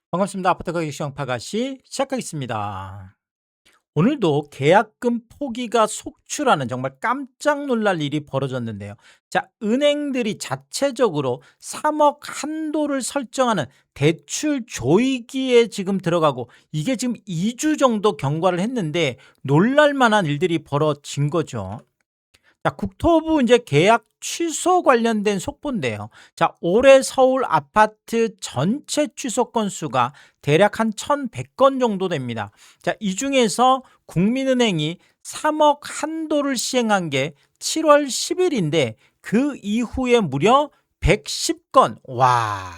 반갑습니다. 아파트 가격 시황파가씨 시작하겠습니다. 오늘도 계약금 포기가 속출하는 정말 깜짝 놀랄 일이 벌어졌는데요. 자, 은행들이 자체적으로 3억 한도를 설정하는 대출 조이기에 지금 들어가고 이게 지금 2주 정도 경과를 했는데 놀랄 만한 일들이 벌어진 거죠. 자, 국토부 이제 계약 취소 관련된 속보인데요. 자, 올해 서울 아파트 전체 취소 건수가 대략 한 1,100건 정도 됩니다. 자, 이 중에서 국민은행이 3억 한도를 시행한 게 7월 10일인데 그 이후에 무려 110건. 와.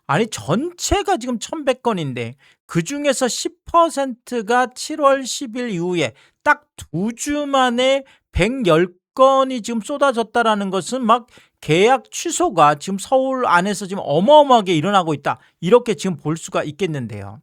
아니 전체가 지금 1,100건인데 그중에서 10%가 7월 10일 이후에 딱 2주 만에 110건이 지금 쏟아졌다라는 것은 막 계약 취소가 지금 서울 안에서 지금 어마어마하게 일어나고 있다. 이렇게 지금 볼 수가 있겠는데요.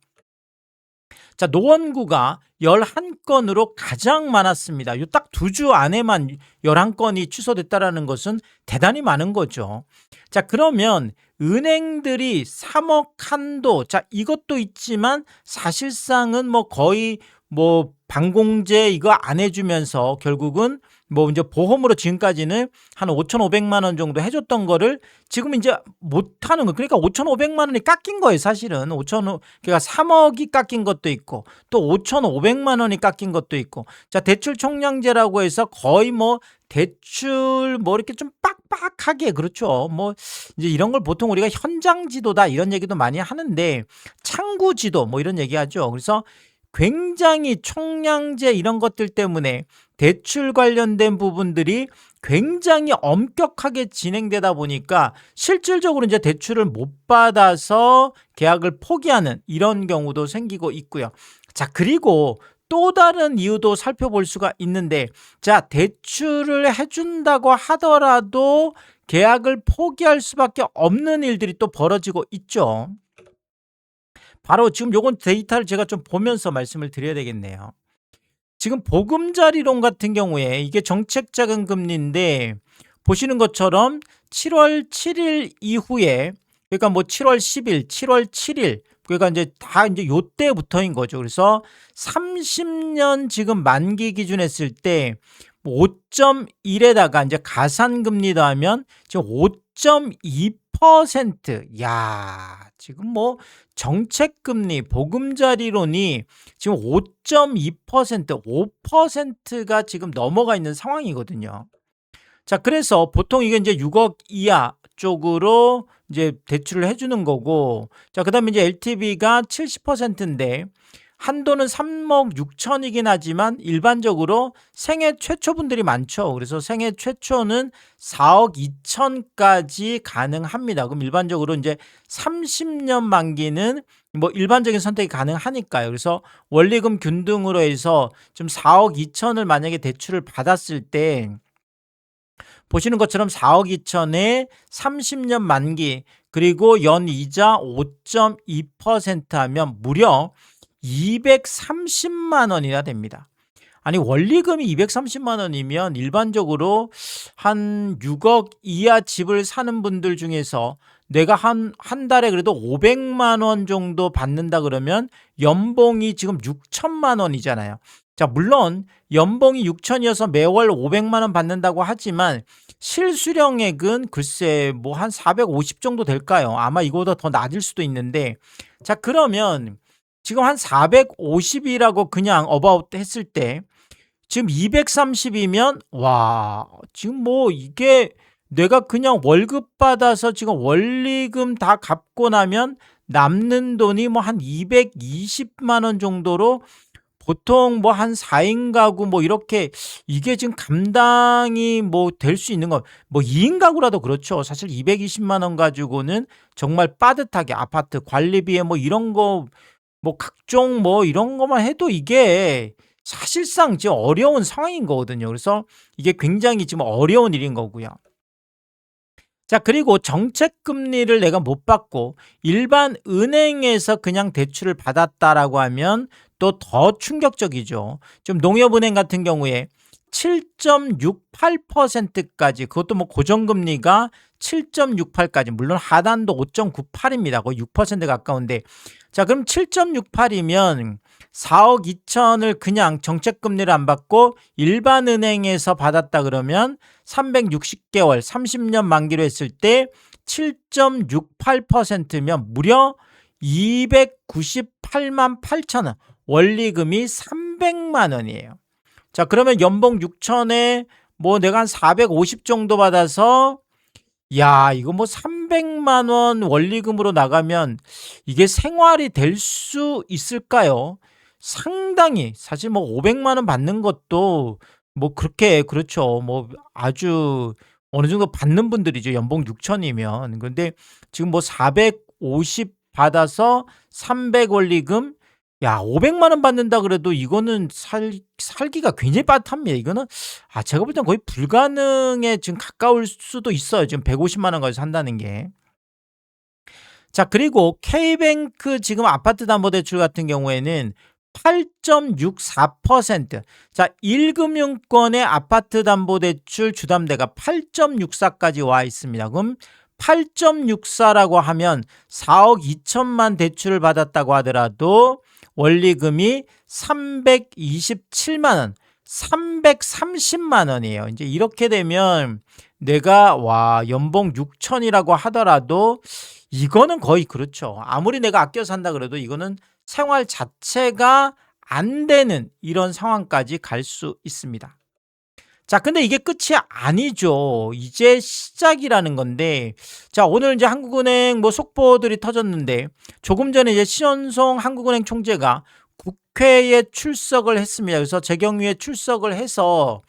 자, 노원구가 11건으로 가장 많았습니다. 요 딱 2주 안에만 11건이 취소됐다라는 것은 대단히 많은 거죠. 자, 그러면 은행들이 3억 한도, 자, 이것도 있지만 사실상은 뭐 거의 뭐 방공제 이거 안 해주면서 결국은 뭐 이제 보험으로 지금까지는 한 5,500만 원 정도 해줬던 거를 지금 이제 못 하는 거. 그러니까 5,500만 원이 깎인 거예요, 사실은. 그러니까 3억이 깎인 것도 있고 또 5,500만 원이 깎인 것도 있고. 자, 대출 총량제라고 해서 거의 뭐 대출 뭐 이렇게 좀 빡빡하게, 그렇죠. 뭐 이제 이런 걸 보통 우리가 현장 지도다 이런 얘기도 많이 하는데 창구 지도 뭐 이런 얘기 하죠. 그래서 굉장히 총량제 이런 것들 때문에 대출 관련된 부분들이 굉장히 엄격하게 진행되다 보니까 실질적으로 이제 대출을 못 받아서 계약을 포기하는 이런 경우도 생기고 있고요. 자, 그리고 또 다른 이유도 살펴볼 수가 있는데, 자, 대출을 해준다고 하더라도 계약을 포기할 수밖에 없는 일들이 또 벌어지고 있죠. 바로 지금 요건 데이터를 제가 좀 보면서 말씀을 드려야 되겠네요. 지금 보금자리론 같은 경우에 이게 정책자금금리인데 보시는 것처럼 7월 7일 이후에, 그러니까 뭐 7월 10일, 7월 7일, 그러니까 이제 다 이제 요때부터인 거죠. 그래서 30년 지금 만기 기준 했을 때 5.1에다가 이제 가산금리 더하면 지금 5.2%. 야, 지금 뭐 정책금리, 보금자리론이 지금 5.2%, 5%가 지금 넘어가 있는 상황이거든요. 자, 그래서 보통 이게 이제 6억 이하 쪽으로 이제 대출을 해주는 거고, 자, 그 다음에 이제 LTV가 70%인데, 한도는 3억 6천이긴 하지만 일반적으로 생애 최초분들이 많죠. 그래서 생애 최초는 4억 2천까지 가능합니다. 그럼 일반적으로 이제 30년 만기는 뭐 일반적인 선택이 가능하니까요. 그래서 원리금 균등으로 해서 지금 4억 2천을 만약에 대출을 받았을 때 보시는 것처럼 4억 2천에 30년 만기 그리고 연이자 5.2% 하면 무려 230만 원이나 됩니다. 아니 원리금이 230만 원이면 일반적으로 한 6억 이하 집을 사는 분들 중에서 내가 한 달에 그래도 500만 원 정도 받는다 그러면 연봉이 지금 6천만 원이잖아요. 자, 물론 연봉이 6천이어서 매월 500만 원 받는다고 하지만 실수령액은 글쎄 뭐 한 450 정도 될까요? 아마 이거보다 더 낮을 수도 있는데, 자, 그러면 지금 한 450이라고 그냥 어바웃 했을 때 지금 230이면 와, 지금 뭐 이게 내가 그냥 월급 받아서 지금 원리금 다 갚고 나면 남는 돈이 뭐 한 220만 원 정도로 보통 뭐 한 4인 가구 뭐 이렇게 이게 지금 감당이 뭐 될 수 있는 거, 뭐 2인 가구라도 그렇죠. 사실 220만 원 가지고는 정말 빠듯하게 아파트 관리비에 뭐 이런 거 뭐 각종 뭐 이런 것만 해도 이게 사실상 지금 어려운 상황인 거거든요. 그래서 이게 굉장히 지금 어려운 일인 거고요. 자, 그리고 정책 금리를 내가 못 받고 일반 은행에서 그냥 대출을 받았다라고 하면 또 더 충격적이죠. 지금 농협은행 같은 경우에 7.68%까지, 그것도 뭐 고정금리가 7.68까지, 물론 하단도 5.98입니다. 거의 6% 가까운데, 자, 그럼 7.68이면 4억 2천을 그냥 정책금리를 안 받고 일반은행에서 받았다 그러면 360개월 30년 만기로 했을 때 7.68%면 무려 298만 8천 원, 원리금이 300만 원이에요. 자, 그러면 연봉 6천에 뭐 내가 한 450 정도 받아서, 야, 이거 뭐 300만 원 원리금으로 나가면 이게 생활이 될 수 있을까요? 상당히, 사실 뭐 500만 원 받는 것도 뭐 그렇게, 그렇죠. 뭐 아주 어느 정도 받는 분들이죠. 연봉 6천이면. 그런데 지금 뭐 450 받아서 300 원리금, 야, 500만 원 받는다 그래도 이거는 살기가 굉장히 빠듯합니다. 이거는 제가 볼 땐 거의 불가능에 지금 가까울 수도 있어요. 지금 150만 원까지 산다는 게. 자, 그리고 K뱅크 지금 아파트 담보 대출 같은 경우에는 8.64%. 자, 1금융권의 아파트 담보 대출 주담대가 8.64까지 와 있습니다. 그럼 8.64라고 하면 4억 2천만 대출을 받았다고 하더라도 원리금이 327만 원, 330만 원이에요. 이제 이렇게 되면 내가 연봉 6천이라고 하더라도 이거는 거의, 그렇죠. 아무리 내가 아껴 산다 그래도 이거는 생활 자체가 안 되는 이런 상황까지 갈 수 있습니다. 자, 근데 이게 끝이 아니죠. 이제 시작이라는 건데, 자, 오늘 이제 한국은행 뭐 속보들이 터졌는데, 조금 전에 이제 신현송 한국은행 총재가 국회에 출석을 했습니다. 그래서 재경위에 출석을 해서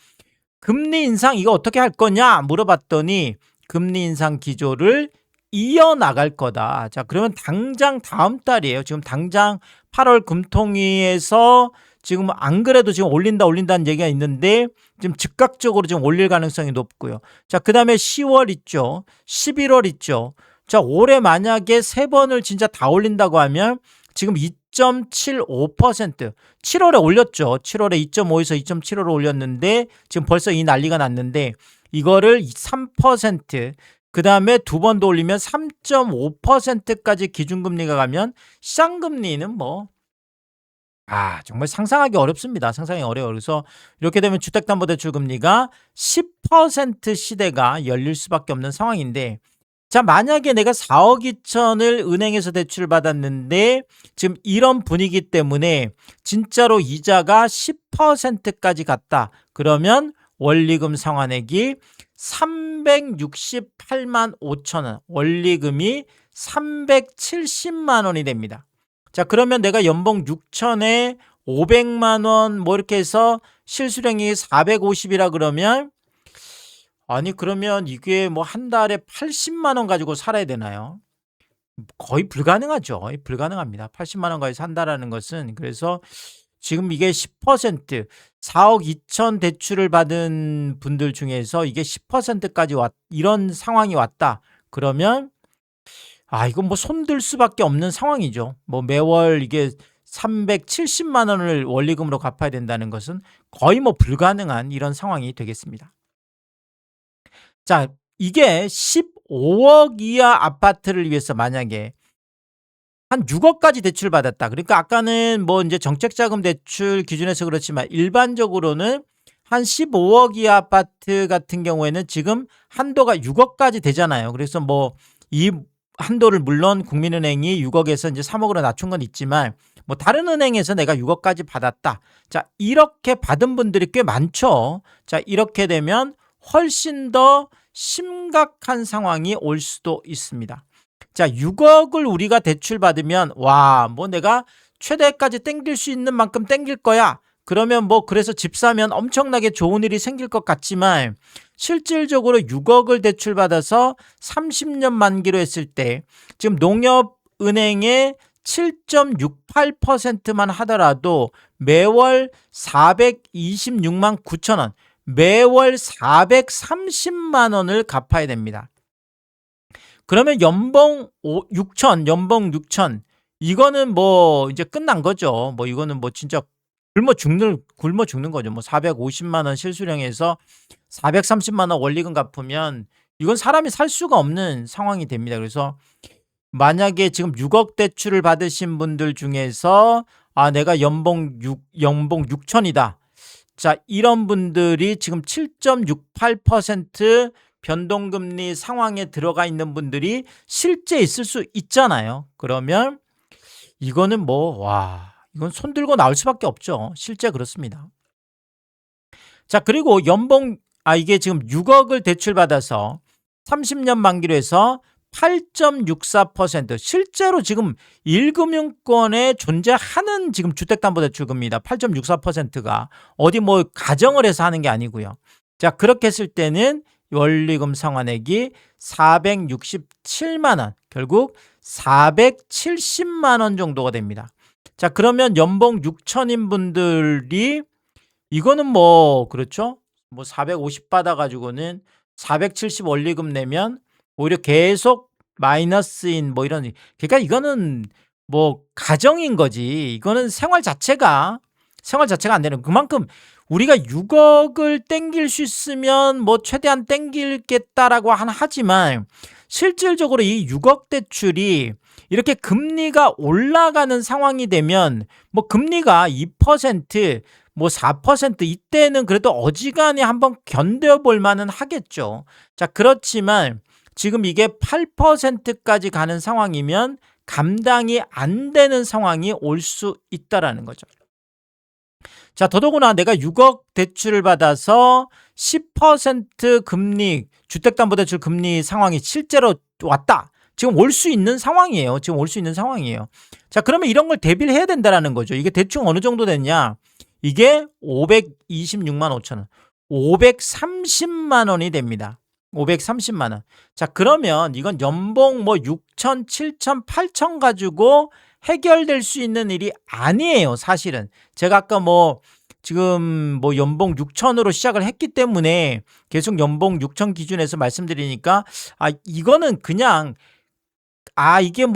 금리 인상 이거 어떻게 할 거냐 물어봤더니 금리 인상 기조를 이어나갈 거다. 자, 그러면 당장 다음 달이에요. 지금 당장 8월 금통위에서 지금 안 그래도 지금 올린다는 얘기가 있는데 지금 즉각적으로 지금 올릴 가능성이 높고요. 자, 그 다음에 10월 있죠. 11월 있죠. 자, 올해 만약에 3번을 진짜 다 올린다고 하면 지금 2.75%, 7월에 올렸죠. 7월에 2.5에서 2.75로 올렸는데 지금 벌써 이 난리가 났는데 이거를 3%, 그 다음에 두 번 더 올리면 3.5%까지 기준금리가 가면 시장금리는 뭐 정말 상상하기 어렵습니다. 상상하기 어려워요. 그래서 이렇게 되면 주택담보대출 금리가 10% 시대가 열릴 수밖에 없는 상황인데, 자, 만약에 내가 4억 2천을 은행에서 대출을 받았는데 지금 이런 분위기 때문에 진짜로 이자가 10%까지 갔다. 그러면 원리금 상환액이 368만 5천 원, 원리금이 370만 원이 됩니다. 자, 그러면 내가 연봉 6천에 500만 원 뭐 이렇게 해서 실수령이 450이라 그러면, 그러면 이게 뭐 한 달에 80만 원 가지고 살아야 되나요? 거의 불가능하죠. 거의 불가능합니다. 80만 원 가지고 산다라는 것은. 그래서 지금 이게 10%, 4억 2천 대출을 받은 분들 중에서 이게 10%까지 이런 상황이 왔다. 그러면 이건 뭐 손들 수밖에 없는 상황이죠. 뭐 매월 이게 370만 원을 원리금으로 갚아야 된다는 것은 거의 뭐 불가능한 이런 상황이 되겠습니다. 자, 이게 15억 이하 아파트를 위해서 만약에 한 6억까지 대출을 받았다. 그러니까 아까는 뭐 이제 정책자금 대출 기준에서 그렇지만 일반적으로는 한 15억 이하 아파트 같은 경우에는 지금 한도가 6억까지 되잖아요. 그래서 뭐 이 한도를 물론 국민은행이 6억에서 이제 3억으로 낮춘 건 있지만 뭐 다른 은행에서 내가 6억까지 받았다. 자, 이렇게 받은 분들이 꽤 많죠. 자, 이렇게 되면 훨씬 더 심각한 상황이 올 수도 있습니다. 자, 6억을 우리가 대출 받으면 뭐 내가 최대까지 땡길 수 있는 만큼 땡길 거야. 그러면 뭐 그래서 집 사면 엄청나게 좋은 일이 생길 것 같지만 실질적으로 6억을 대출 받아서 30년 만기로 했을 때 지금 농협은행의 7.68%만 하더라도 매월 426만 9천 원, 매월 430만 원을 갚아야 됩니다. 그러면 연봉 6천, 이거는 뭐 이제 끝난 거죠. 뭐 이거는 뭐 진짜 굶어 죽는 거죠. 뭐 450만 원 실수령에서 430만 원 원리금 갚으면 이건 사람이 살 수가 없는 상황이 됩니다. 그래서 만약에 지금 6억 대출을 받으신 분들 중에서 내가 연봉 6천이다. 자, 이런 분들이 지금 7.68% 변동금리 상황에 들어가 있는 분들이 실제 있을 수 있잖아요. 그러면 이거는 이건 손 들고 나올 수밖에 없죠. 실제 그렇습니다. 자, 그리고 이게 지금 6억을 대출받아서 30년 만기로 해서 8.64% 실제로 지금 1금융권에 존재하는 지금 주택담보대출금리입니다. 8.64%가 어디 뭐 가정을 해서 하는 게 아니고요. 자, 그렇게 했을 때는 원리금 상환액이 467만 원, 결국 470만 원 정도가 됩니다. 자, 그러면 연봉 6천인 분들이 이거는 그렇죠? 450 받아가지고는 470 원리금 내면 오히려 계속 마이너스인 이런, 그러니까 이거는 가정인 거지. 이거는 생활 자체가 안 되는, 그만큼 우리가 6억을 땡길 수 있으면 최대한 땡길겠다라고 하지만 실질적으로 이 6억 대출이 이렇게 금리가 올라가는 상황이 되면 금리가 2%, 4% 이때는 그래도 어지간히 한번 견뎌볼 만은 하겠죠. 자, 그렇지만 지금 이게 8%까지 가는 상황이면 감당이 안 되는 상황이 올 수 있다라는 거죠. 자, 더더구나 내가 6억 대출을 받아서 10% 금리, 주택담보대출 금리 상황이 실제로 왔다. 지금 올 수 있는 상황이에요. 자, 그러면 이런 걸 대비를 해야 된다는 거죠. 이게 대충 어느 정도 됐냐? 이게 526만 5천 원, 530만 원이 됩니다. 530만 원. 자, 그러면 이건 연봉 6천, 7천, 8천 가지고 해결될 수 있는 일이 아니에요, 사실은. 제가 아까 지금 연봉 6천으로 시작을 했기 때문에 계속 연봉 6천 기준에서 말씀드리니까 이거는 그냥 이게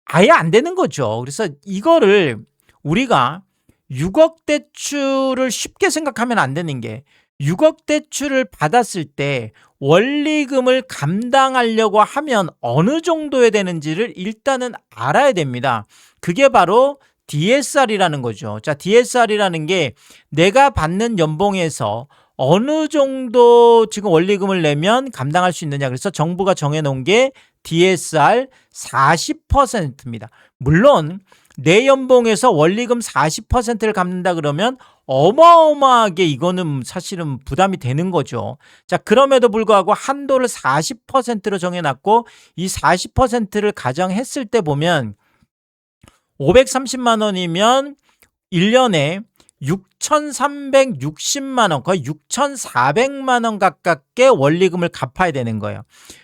아예 안 되는 거죠. 그래서 이거를 우리가 6억 대출을 쉽게 생각하면 안 되는 게, 6억 대출을 받았을 때 원리금을 감당하려고 하면 어느 정도에 되는지를 일단은 알아야 됩니다. 그게 바로 DSR이라는 거죠. 자, DSR이라는 게 내가 받는 연봉에서 어느 정도 지금 원리금을 내면 감당할 수 있느냐. 그래서 정부가 정해놓은 게 DSR 40%입니다. 물론 내 연봉에서 원리금 40%를 갚는다 그러면 어마어마하게 이거는 사실은 부담이 되는 거죠. 자, 그럼에도 불구하고 한도를 40%로 정해놨고 이 40%를 가정했을 때 보면 530만 원이면 1년에 6,360만 원, 거의 6,400만 원 가깝게 원리금을 갚아야 되는 거예요.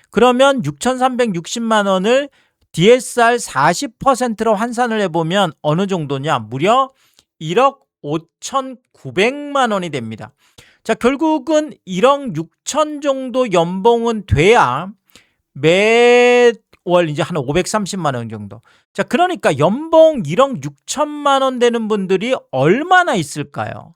그러면 6,360만 원을 DSR 40%로 환산을 해보면 어느 정도냐? 무려 1억 5,900만 원이 됩니다. 자, 결국은 1억 6천 정도 연봉은 돼야 매월 이제 한 530만 원 정도. 자, 그러니까 연봉 1억 6천만 원 되는 분들이 얼마나 있을까요?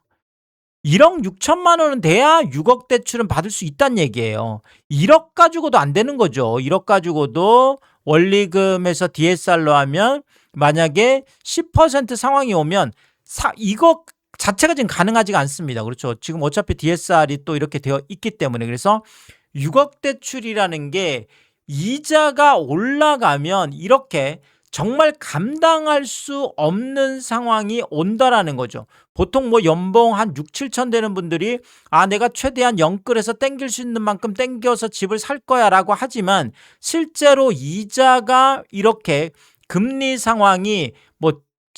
1억 6천만 원은 돼야 6억 대출은 받을 수 있다는 얘기예요. 1억 가지고도 안 되는 거죠. 1억 가지고도 원리금에서 DSR로 하면 만약에 10% 상황이 오면 이거 자체가 지금 가능하지가 않습니다. 그렇죠. 지금 어차피 DSR이 또 이렇게 되어 있기 때문에. 그래서 6억 대출이라는 게 이자가 올라가면 이렇게 정말 감당할 수 없는 상황이 온다라는 거죠. 보통 연봉 한 6, 7천 되는 분들이 내가 최대한 영끌에서 땡길 수 있는 만큼 땡겨서 집을 살 거야 라고 하지만 실제로 이자가 이렇게 금리 상황이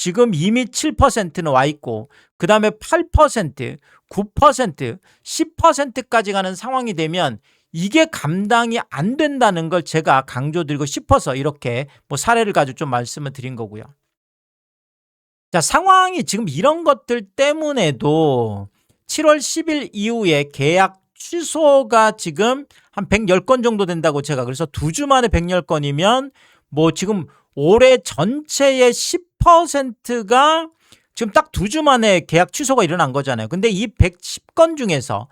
지금 이미 7%는 와 있고 그 다음에 8%, 9%, 10%까지 가는 상황이 되면 이게 감당이 안 된다는 걸 제가 강조드리고 싶어서 이렇게 사례를 가지고 좀 말씀을 드린 거고요. 자, 상황이 지금 이런 것들 때문에도 7월 10일 이후에 계약 취소가 지금 한 110건 정도 된다고 제가, 그래서 2주 만에 110건이면 지금 올해 전체의 10%가 지금 딱 2주 만에 계약 취소가 일어난 거잖아요. 근데 이 110건 중에서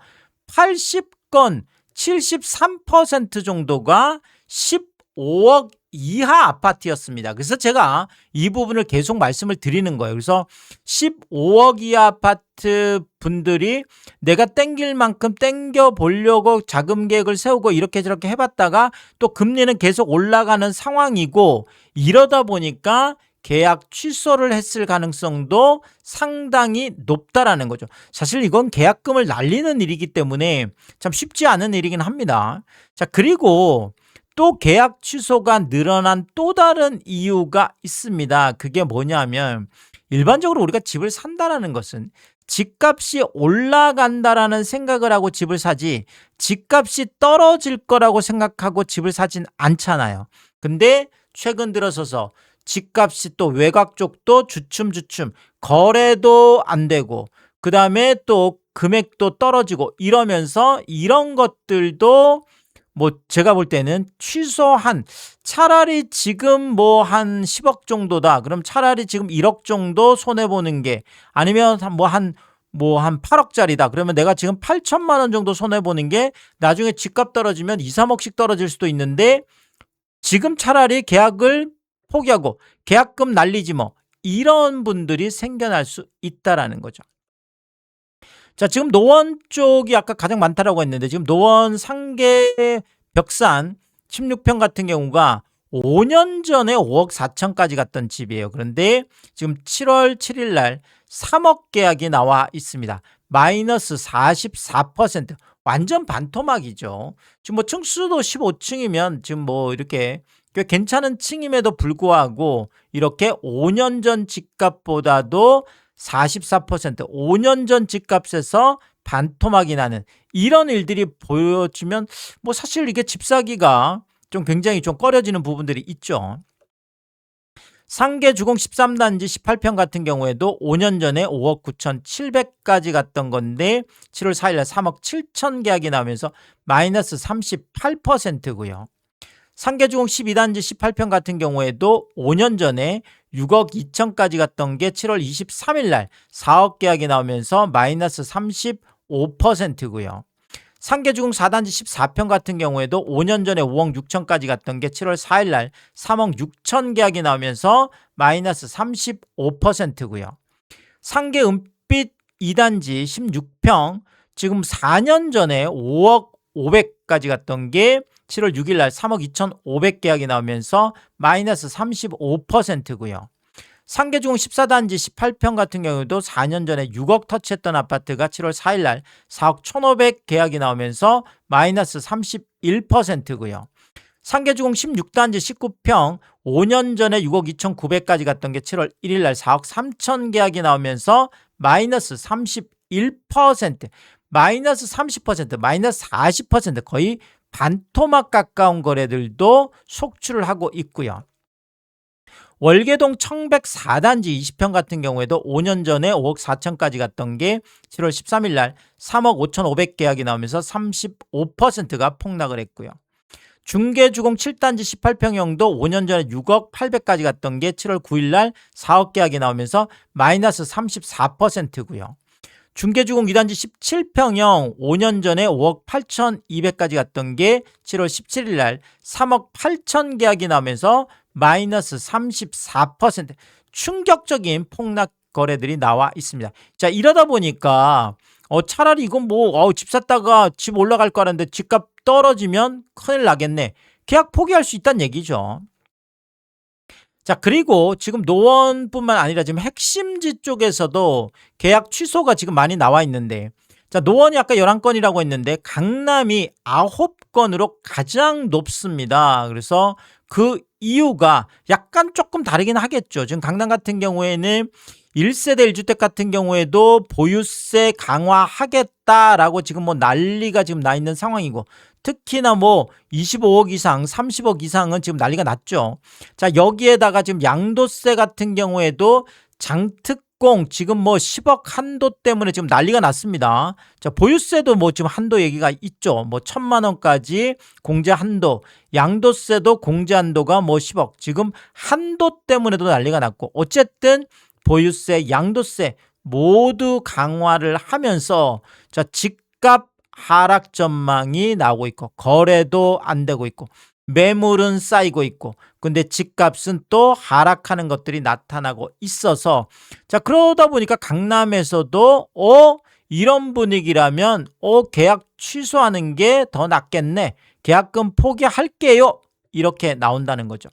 80건 73% 정도가 15억 이하 아파트였습니다. 그래서 제가 이 부분을 계속 말씀을 드리는 거예요. 그래서 15억 이하 아파트 분들이 내가 땡길 만큼 땡겨 보려고 자금 계획을 세우고 이렇게 저렇게 해봤다가 또 금리는 계속 올라가는 상황이고, 이러다 보니까 계약 취소를 했을 가능성도 상당히 높다라는 거죠. 사실 이건 계약금을 날리는 일이기 때문에 참 쉽지 않은 일이긴 합니다. 자, 그리고 또 계약 취소가 늘어난 또 다른 이유가 있습니다. 그게 뭐냐면, 일반적으로 우리가 집을 산다라는 것은 집값이 올라간다라는 생각을 하고 집을 사지, 집값이 떨어질 거라고 생각하고 집을 사진 않잖아요. 근데 최근 들어서서 집값이 또 외곽 쪽도 주춤주춤, 거래도 안 되고, 그 다음에 또 금액도 떨어지고 이러면서 이런 것들도 뭐 제가 볼 때는 최소한 차라리 지금 뭐 한 10억 정도다. 그럼 차라리 지금 1억 정도 손해보는 게, 아니면 한 8억짜리다. 그러면 내가 지금 8천만 원 정도 손해보는 게 나중에 집값 떨어지면 2, 3억씩 떨어질 수도 있는데, 지금 차라리 계약을 포기하고 계약금 날리지 뭐, 이런 분들이 생겨날 수 있다라는 거죠. 자, 지금 노원 쪽이 아까 가장 많다라고 했는데, 지금 노원 상계 벽산 16평 같은 경우가 5년 전에 5억 4천까지 갔던 집이에요. 그런데 지금 7월 7일 날 3억 계약이 나와 있습니다. 마이너스 44%. 완전 반토막이죠. 지금 뭐 층수도 15층이면 지금 뭐 이렇게 꽤 괜찮은 층임에도 불구하고 이렇게 5년 전 집값보다도 44%, 5년 전 집값에서 반토막이 나는 이런 일들이 보여지면 뭐 사실 이게 집 사기가 좀 굉장히 좀 꺼려지는 부분들이 있죠. 상계 주공 13단지 18평 같은 경우에도 5년 전에 5억 9,700까지 갔던 건데 7월 4일 날 3억 7천 계약이 나오면서 마이너스 38%고요. 상계주공 12단지 18평 같은 경우에도 5년 전에 6억 2천까지 갔던 게 7월 23일 날 4억 계약이 나오면서 마이너스 35%고요. 상계주공 4단지 14평 같은 경우에도 5년 전에 5억 6천까지 갔던 게 7월 4일 날 3억 6천 계약이 나오면서 마이너스 35%고요. 상계 은빛 2단지 16평 지금 4년 전에 5억 500까지 갔던 게 7월 6일 날 3억 2,500 계약이 나오면서 마이너스 35%고요. 상계주공 14단지 18평 같은 경우도 4년 전에 6억 터치했던 아파트가 7월 4일 날 4억 1,500 계약이 나오면서 마이너스 31%고요. 상계주공 16단지 19평 5년 전에 6억 2,900까지 갔던 게 7월 1일 날 4억 3천 계약이 나오면서 마이너스 31%, 마이너스 30%, 마이너스 40%, 거의 반토막 가까운 거래들도 속출을 하고 있고요. 월계동 청백 4단지 20평 같은 경우에도 5년 전에 5억 4천까지 갔던 게 7월 13일 날 3억 5,500 계약이 나오면서 35%가 폭락을 했고요. 중계주공 7단지 18평형도 5년 전에 6억 800까지 갔던 게 7월 9일 날 4억 계약이 나오면서 마이너스 34%고요. 중계주공 2단지 17평형 5년 전에 5억 8,200까지 갔던 게 7월 17일 날 3억 8천 계약이 나오면서 마이너스 34%, 충격적인 폭락 거래들이 나와 있습니다. 자, 이러다 보니까 차라리 이건 뭐 집 샀다가 집 올라갈 거라는데 집값 떨어지면 큰일 나겠네, 계약 포기할 수 있다는 얘기죠. 자, 그리고 지금 노원뿐만 아니라 지금 핵심지 쪽에서도 계약 취소가 지금 많이 나와 있는데, 자, 노원이 아까 11건이라고 했는데 강남이 9건으로 가장 높습니다. 그래서 그 이유가 약간 조금 다르긴 하겠죠. 지금 강남 같은 경우에는 1세대 1주택 같은 경우에도 보유세 강화하겠다라고 지금 뭐 난리가 지금 나 있는 상황이고, 특히나 뭐 25억 이상, 30억 이상은 지금 난리가 났죠. 자, 여기에다가 지금 양도세 같은 경우에도 장특공 지금 뭐 10억 한도 때문에 지금 난리가 났습니다. 자, 보유세도 뭐 지금 한도 얘기가 있죠. 뭐 1,000만 원까지 공제 한도, 양도세도 공제 한도가 뭐 10억, 지금 한도 때문에도 난리가 났고, 어쨌든 보유세, 양도세 모두 강화를 하면서 자, 집값 하락 전망이 나오고 있고 거래도 안 되고 있고 매물은 쌓이고 있고 근데 집값은 또 하락하는 것들이 나타나고 있어서 자, 그러다 보니까 강남에서도 이런 분위기라면 계약 취소하는 게 더 낫겠네. 계약금 포기할게요. 이렇게 나온다는 거죠.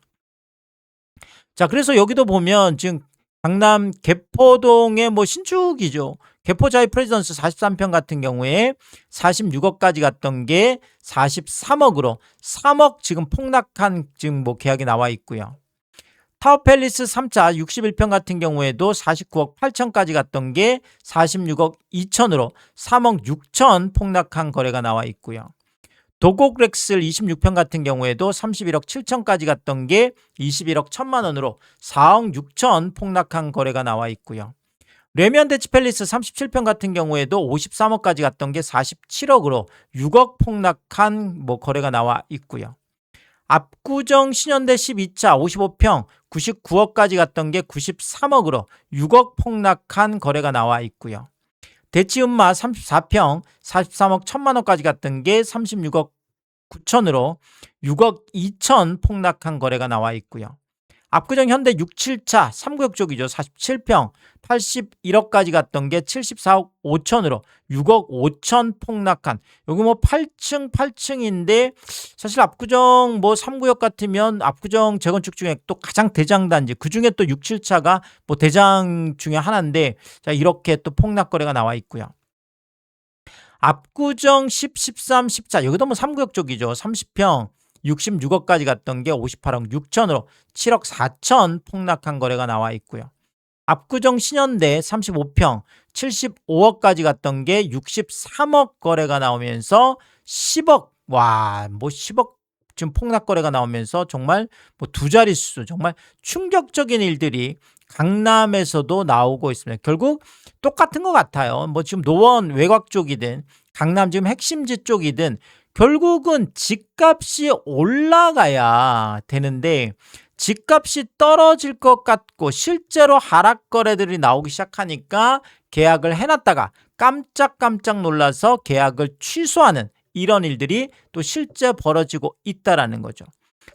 자, 그래서 여기도 보면 지금 강남 개포동의 뭐 신축이죠. 개포자이 프레지던스 43평 같은 경우에 46억까지 갔던 게 43억으로 3억 지금 폭락한 지금 뭐 계약이 나와 있고요. 타워팰리스 3차 61평 같은 경우에도 49억 8천까지 갔던 게 46억 2천으로 3억 6천 폭락한 거래가 나와 있고요. 도곡렉슬 26평 같은 경우에도 31억 7천까지 갔던 게 21억 1천만 원으로 4억 6천 폭락한 거래가 나와 있고요. 레미안 대치팰리스 37평 같은 경우에도 53억까지 갔던 게 47억으로 6억 폭락한 뭐 거래가 나와 있고요. 압구정 신현대 12차 55평 99억까지 갔던 게 93억으로 6억 폭락한 거래가 나와 있고요. 대치은마 34평 43억 1천만 원까지 갔던 게 36억 9천으로 6억 2천 폭락한 거래가 나와 있고요. 압구정 현대 67차 3구역 쪽이죠. 47평 81억까지 갔던 게 74억 5천으로 6억 5천 폭락한 여기 뭐 8층인데 사실 압구정 뭐 3구역 같으면 압구정 재건축 중에 또 가장 대장 단지 그중에 또 6, 7차가 뭐 대장 중에 하나인데 자, 이렇게 또 폭락 거래가 나와 있고요. 압구정 10, 13, 14 여기도 뭐 3구역 쪽이죠. 30평 66억까지 갔던 게 58억 6천으로 7억 4천 폭락한 거래가 나와 있고요. 압구정 신현대 35평 75억까지 갔던 게 63억 거래가 나오면서 10억 뭐 10억 지금 폭락 거래가 나오면서 정말 뭐 두 자릿수 정말 충격적인 일들이 강남에서도 나오고 있습니다. 결국 똑같은 것 같아요. 뭐 지금 노원 외곽 쪽이든 강남 지금 핵심지 쪽이든 결국은 집값이 올라가야 되는데 집값이 떨어질 것 같고 실제로 하락 거래들이 나오기 시작하니까 계약을 해놨다가 깜짝 놀라서 계약을 취소하는 이런 일들이 또 실제 벌어지고 있다라는 거죠.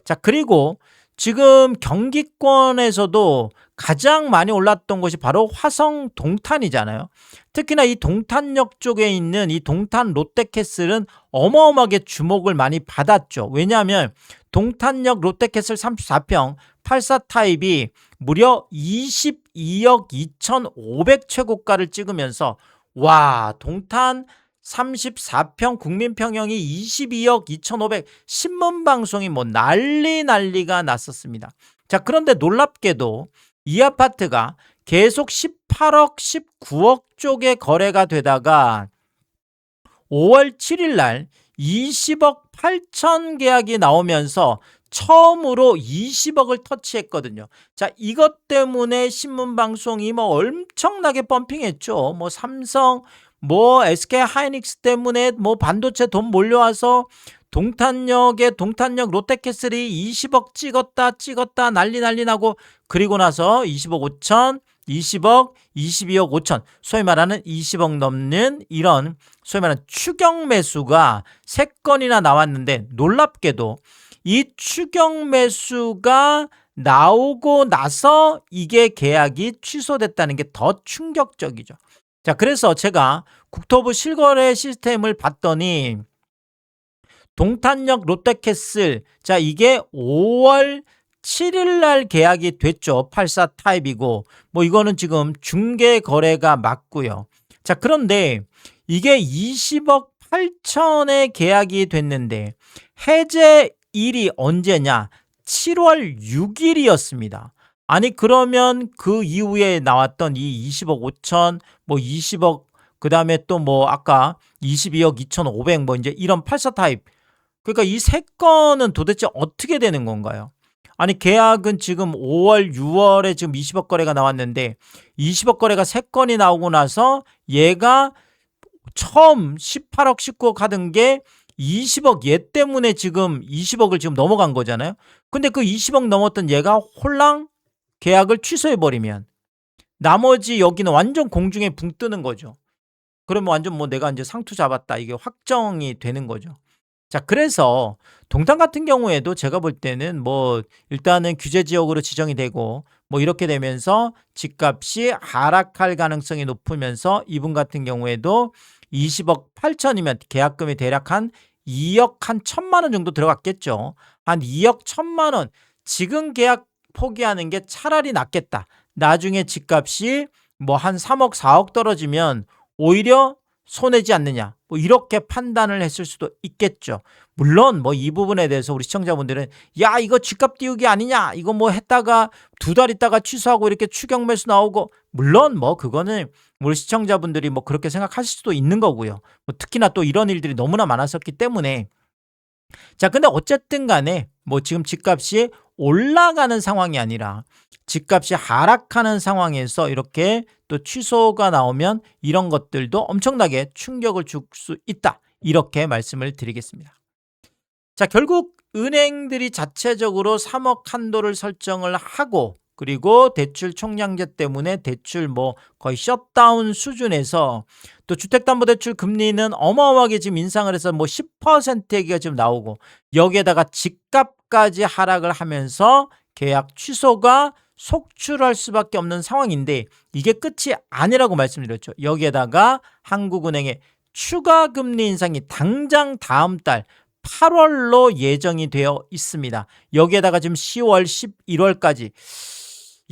자, 그리고 지금 경기권에서도 가장 많이 올랐던 곳이 바로 화성 동탄이잖아요. 특히나 이 동탄역 쪽에 있는 이 동탄 롯데캐슬은 어마어마하게 주목을 많이 받았죠. 왜냐하면 동탄역 롯데캐슬 34평 84 타입이 무려 22억 2,500 최고가를 찍으면서 와, 동탄 34평 국민평형이 22억 2,500 신문방송이 뭐 난리가 났었습니다. 자, 그런데 놀랍게도 이 아파트가 계속 18억 19억 쪽에 거래가 되다가 5월 7일 날 20억 8천 계약이 나오면서 처음으로 20억을 터치했거든요. 자, 이것 때문에 신문방송이 뭐 엄청나게 펌핑했죠. 뭐 삼성 뭐 SK 하이닉스 때문에 뭐 반도체 돈 몰려와서 동탄역 롯데캐슬이 20억 찍었다 난리 나고 그리고 나서 20억 5천 20억 22억 5천 소위 말하는 20억 넘는 이런 소위 말하는 추격 매수가 3건이나 나왔는데 놀랍게도 이 추격 매수가 나오고 나서 이게 계약이 취소됐다는 게 더 충격적이죠. 자, 그래서 제가 국토부 실거래 시스템을 봤더니 동탄역 롯데캐슬 자, 이게 5월 7일 날 계약이 됐죠. 84 타입이고 뭐 이거는 지금 중개 거래가 맞고요. 자, 그런데 이게 20억 8천에 계약이 됐는데 해제일이 언제냐? 7월 6일이었습니다. 아니 그러면 그 이후에 나왔던 이 20억 5천 뭐 20억 그다음에 또 뭐 아까 22억 2,500 뭐 이제 이런 84 타입 그러니까 이 3건은 도대체 어떻게 되는 건가요? 아니 계약은 지금 5월 6월에 지금 20억 거래가 나왔는데 20억 거래가 3건이 나오고 나서 얘가 처음 18억 19억 하던 게 20억 얘 때문에 지금 20억을 지금 넘어간 거잖아요. 근데 그 20억 넘었던 얘가 홀랑 계약을 취소해버리면 나머지 여기는 완전 공중에 붕 뜨는 거죠. 그러면 완전 뭐 내가 인제 상투 잡았다 이게 확정이 되는 거죠. 자 그래서 동탄 같은 경우에도 제가 볼 때는 뭐 일단은 규제 지역으로 지정이 되고 뭐 이렇게 되면서 집값이 하락할 가능성이 높으면서 이분 같은 경우에도 20억 8천이면 계약금이 대략 한 2억 한 1천만 원 정도 들어갔겠죠. 한 2억 1천만 원. 지금 계약 포기하는 게 차라리 낫겠다. 나중에 집값이 뭐 한 3억 4억 떨어지면 오히려 손해지 않느냐. 뭐 이렇게 판단을 했을 수도 있겠죠. 물론 뭐 이 부분에 대해서 우리 시청자분들은 야 이거 집값 띄우기 아니냐. 이거 뭐 했다가 2달 있다가 취소하고 이렇게 추격 매수 나오고 물론 뭐 그거는 우리 시청자분들이 뭐 그렇게 생각하실 수도 있는 거고요. 뭐 특히나 또 이런 일들이 너무나 많았었기 때문에 자, 근데 어쨌든 간에 뭐 지금 집값이 올라가는 상황이 아니라 집값이 하락하는 상황에서 이렇게 또 취소가 나오면 이런 것들도 엄청나게 충격을 줄 수 있다. 이렇게 말씀을 드리겠습니다. 자, 결국 은행들이 자체적으로 3억 한도를 설정을 하고 그리고 대출 총량제 때문에 대출 뭐 거의 셧다운 수준에서 또 주택담보대출 금리는 어마어마하게 지금 인상을 해서 뭐 10% 얘기가 지금 나오고 여기에다가 집값까지 하락을 하면서 계약 취소가 속출할 수밖에 없는 상황인데 이게 끝이 아니라고 말씀드렸죠. 여기에다가 한국은행의 추가 금리 인상이 당장 다음 달 8월로 예정이 되어 있습니다. 여기에다가 지금 10월, 11월까지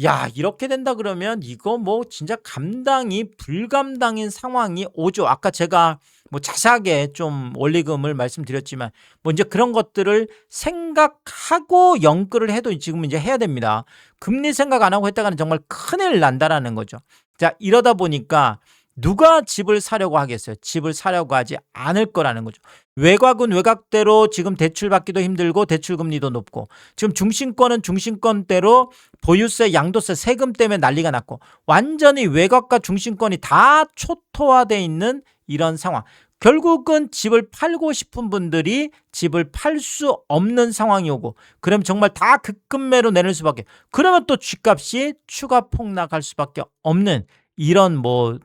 야 이렇게 된다 그러면 이거 뭐 진짜 감당이 불감당인 상황이 오죠. 아까 제가 뭐 자세하게 좀 원리금을 말씀드렸지만 뭐 이제 그런 것들을 생각하고 연끌을 해도 지금 이제 해야 됩니다. 금리 생각 안 하고 했다가는 정말 큰일 난다라는 거죠. 자 이러다 보니까 누가 집을 사려고 하겠어요? 집을 사려고 하지 않을 거라는 거죠. 외곽은 외곽대로 지금 대출 받기도 힘들고 대출 금리도 높고 지금 중심권은 중심권대로 보유세, 양도세, 세금 때문에 난리가 났고 완전히 외곽과 중심권이 다 초토화돼 있는 이런 상황. 결국은 집을 팔고 싶은 분들이 집을 팔 수 없는 상황이 오고 그럼 정말 다 급매로 내릴 수밖에 그러면 또 집값이 추가 폭락할 수밖에 없는 이런 뭐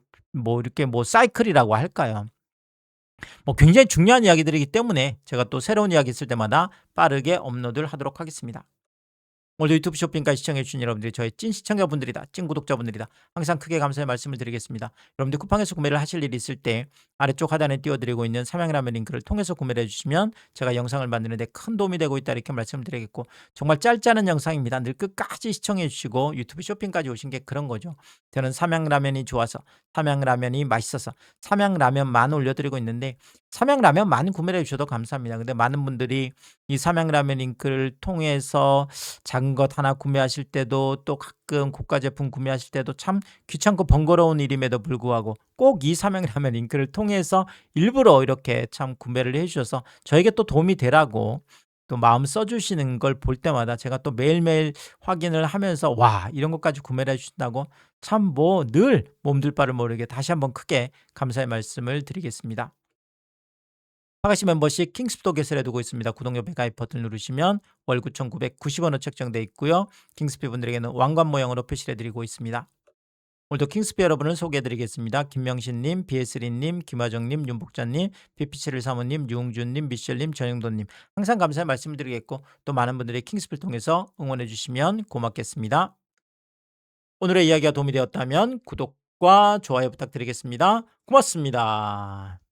이렇게 뭐 사이클이라고 할까요? 뭐 굉장히 중요한 이야기들이기 때문에 제가 또 새로운 이야기 있을 때마다 빠르게 업로드를 하도록 하겠습니다. 오늘도 유튜브 쇼핑까지 시청해주신 여러분들이 저의 찐 시청자분들이다. 찐 구독자분들이다. 항상 크게 감사의 말씀을 드리겠습니다. 여러분들 쿠팡에서 구매를 하실 일이 있을 때 아래쪽 하단에 띄워드리고 있는 삼양라면 링크를 통해서 구매를 해주시면 제가 영상을 만드는 데 큰 도움이 되고 있다 이렇게 말씀을 드리겠고 정말 짧지 않은 영상입니다. 늘 끝까지 시청해주시고 유튜브 쇼핑까지 오신 게 그런 거죠. 저는 삼양라면이 좋아서 삼양라면이 맛있어서 삼양라면만 올려드리고 있는데 삼양라면만 구매를 해주셔도 감사합니다. 근데 많은 분들이 이 삼양라면 링크를 통해서 작은 것 하나 구매하실 때도 또 가끔 고가 제품 구매하실 때도 참 귀찮고 번거로운 일임에도 불구하고 꼭 이 삼양라면 링크를 통해서 일부러 이렇게 참 구매를 해주셔서 저에게 또 도움이 되라고 또 마음 써주시는 걸 볼 때마다 제가 또 매일매일 확인을 하면서 와 이런 것까지 구매를 해주신다고 참 뭐 늘 몸둘 바를 모르게 다시 한번 크게 감사의 말씀을 드리겠습니다. 파가시 멤버십 킹스프도 개설해 두고 있습니다. 구독 옆에 가입 버튼 누르시면 월 9,990원으로 책정되어 있고요. 킹스피 분들에게는 왕관 모형으로 표시를 해드리고 있습니다. 오늘도 킹스피 여러분을 소개해드리겠습니다. 김명신님, 비에스리님, 김화정님, 윤복자님, 피피치를 사모님, 유웅준님, 미셸님, 전영돈님 항상 감사의 말씀을 드리겠고 또 많은 분들이 킹스피를 통해서 응원해 주시면 고맙겠습니다. 오늘의 이야기가 도움이 되었다면 구독과 좋아요 부탁드리겠습니다. 고맙습니다.